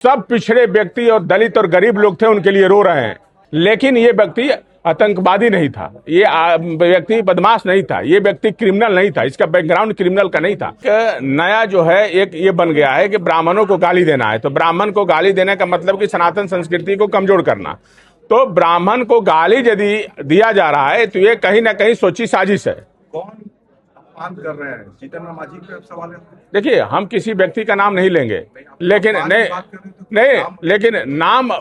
सब पिछड़े व्यक्ति और दलित और गरीब लोग थे, उनके लिए रो रहे हैं। लेकिन ये व्यक्ति आतंकवादी नहीं था, ये व्यक्ति बदमाश नहीं था, ये व्यक्ति क्रिमिनल नहीं था, इसका बैकग्राउंड क्रिमिनल का नहीं था। नया जो है एक ये बन गया है कि ब्राह्मणों को गाली देना है, तो ब्राह्मण को गाली देने का मतलब कि सनातन संस्कृति को कमजोर करना। तो ब्राह्मण को गाली यदि दिया जा रहा है तो ये कहीं ना कहीं सोची साजिश है। कौन अपमान कर रहे हैं? जीतन राम मांझी पे सवाल है। देखिए, हम किसी व्यक्ति का नाम नहीं लेंगे, लेकिन लेकिन नाम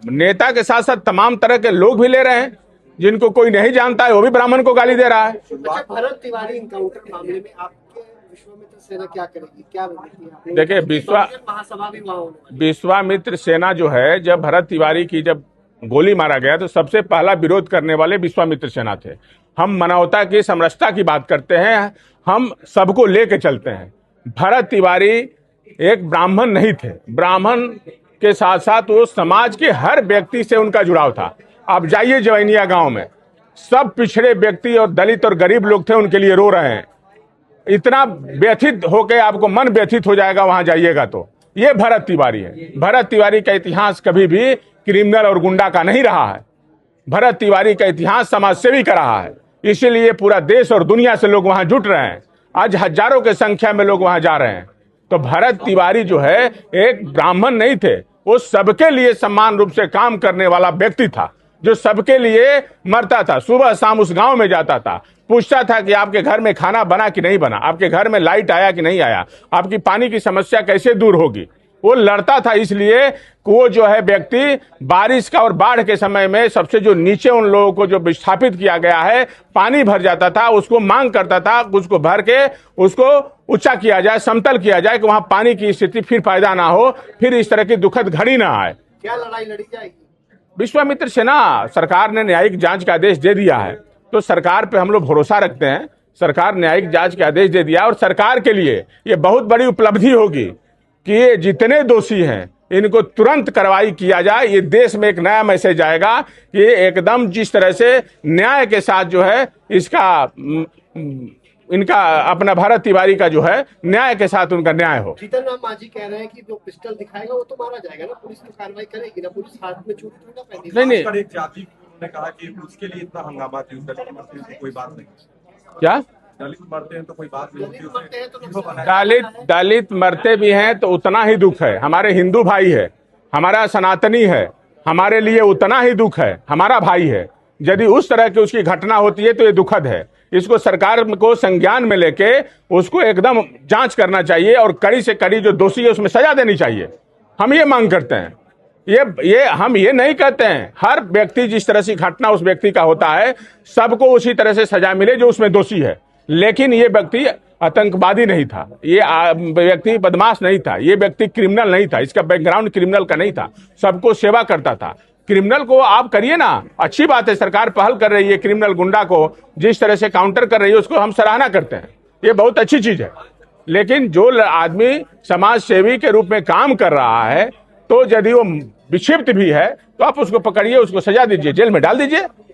नेता के साथ साथ तमाम तरह के लोग भी ले रहे हैं, जिनको कोई नहीं जानता है वो भी ब्राह्मण को गाली दे रहा है। अच्छा, भरत तिवारी इनकाउंटर मामले में आपके विश्वामित्र सेना क्या करेगी, क्या रणनीति? देखिए, महासभा भी वहाँ होने वाली। विश्वामित्र सेना जो है, जब भरत तिवारी की जब गोली मारा गया तो सबसे पहला विरोध करने वाले विश्वामित्र सेना थे। हम मानवता की समरसता की बात करते हैं, हम सबको लेके चलते हैं। भरत तिवारी एक ब्राह्मण नहीं थे, ब्राह्मण के साथ साथ वो समाज के हर व्यक्ति से उनका जुड़ाव था। आप जाइए जवैनिया गांव में, सब पिछड़े व्यक्ति और दलित और गरीब लोग थे, उनके लिए रो रहे हैं। इतना व्यथित होकर आपको मन व्यथित हो जाएगा वहां जाइएगा तो। ये भरत तिवारी है। भरत तिवारी का इतिहास कभी भी क्रिमिनल और गुंडा का नहीं रहा है। भरत तिवारी का इतिहास समाजसेवी का रहा है, इसीलिए पूरा देश और दुनिया से लोग वहां जुट रहे हैं। आज हजारों की संख्या में लोग वहां जा रहे हैं। तो भरत तिवारी जो है एक ब्राह्मण नहीं थे, वो सबके लिए समान रूप से काम करने वाला व्यक्ति था, जो सबके लिए मरता था। सुबह शाम उस गांव में जाता था, पूछता था कि आपके घर में खाना बना कि नहीं बना, आपके घर में लाइट आया कि नहीं आया, आपकी पानी की समस्या कैसे दूर होगी। वो लड़ता था, इसलिए वो जो है व्यक्ति बारिश का और बाढ़ के समय में सबसे जो नीचे उन लोगों को जो विस्थापित किया गया है, पानी भर जाता था, उसको मांग करता था, उसको भर के उसको ऊंचा किया जाए, समतल किया जाए, कि वहां पानी की स्थिति फिर पैदा ना हो, फिर इस तरह की दुखद घड़ी ना आए। क्या लड़ाई लड़ी जाएगी? विश्वामित्र सेना, सरकार ने न्यायिक जांच का आदेश दे दिया है, तो सरकार पे हम लोग भरोसा रखते हैं। सरकार न्यायिक जांच का आदेश दे दिया और सरकार के लिए ये बहुत बड़ी उपलब्धि होगी कि ये जितने दोषी हैं इनको तुरंत कार्रवाई किया जाए। ये देश में एक नया मैसेज आएगा कि एकदम जिस तरह से न्याय के साथ जो है इनका अपना भरत तिवारी का जो है न्याय के साथ उनका न्याय हो। जीतन राम मांझी कह रहे हैं कि जो पिस्टल दिखाएगा वो तो मारा जाएगा ना, पुलिस तो कार्रवाई करेगी ना, पुलिस हाथ में चूड़ी थोड़ा पहनेगी। नहीं, एक जाति ने कहा कि उसके लिए इतना हंगामा क्यों, दलित मरते हैं तो कोई बात नहीं। क्या दलित मरते हैं तो कोई बात नहीं होती। दलित मरते भी हैं तो उतना ही दुख है। हमारे हिंदू भाई है, हमारा सनातनी है, हमारे लिए उतना ही दुख है, हमारा भाई है। यदि उस तरह की उसकी घटना होती है तो ये दुखद है। इसको सरकार को संज्ञान में लेके उसको एकदम जांच करना चाहिए और कड़ी से कड़ी जो दोषी है उसमें सजा देनी चाहिए। हम ये मांग करते हैं। ये हम ये नहीं कहते हैं हर व्यक्ति जिस तरह से घटना उस व्यक्ति का होता है सबको उसी तरह से सजा मिले जो उसमें दोषी है। लेकिन ये व्यक्ति आतंकवादी नहीं था, ये व्यक्ति बदमाश नहीं था, ये व्यक्ति क्रिमिनल नहीं था, इसका बैकग्राउंड क्रिमिनल का नहीं था, सबको सेवा करता था। क्रिमिनल को आप करिए ना, अच्छी बात है, सरकार पहल कर रही है, क्रिमिनल गुंडा को जिस तरह से काउंटर कर रही है उसको हम सराहना करते हैं, ये बहुत अच्छी चीज है। लेकिन जो आदमी समाज सेवी के रूप में काम कर रहा है तो यदि वो विक्षिप्त भी है तो आप उसको पकड़िए, उसको सजा दीजिए, जेल में डाल दीजिए।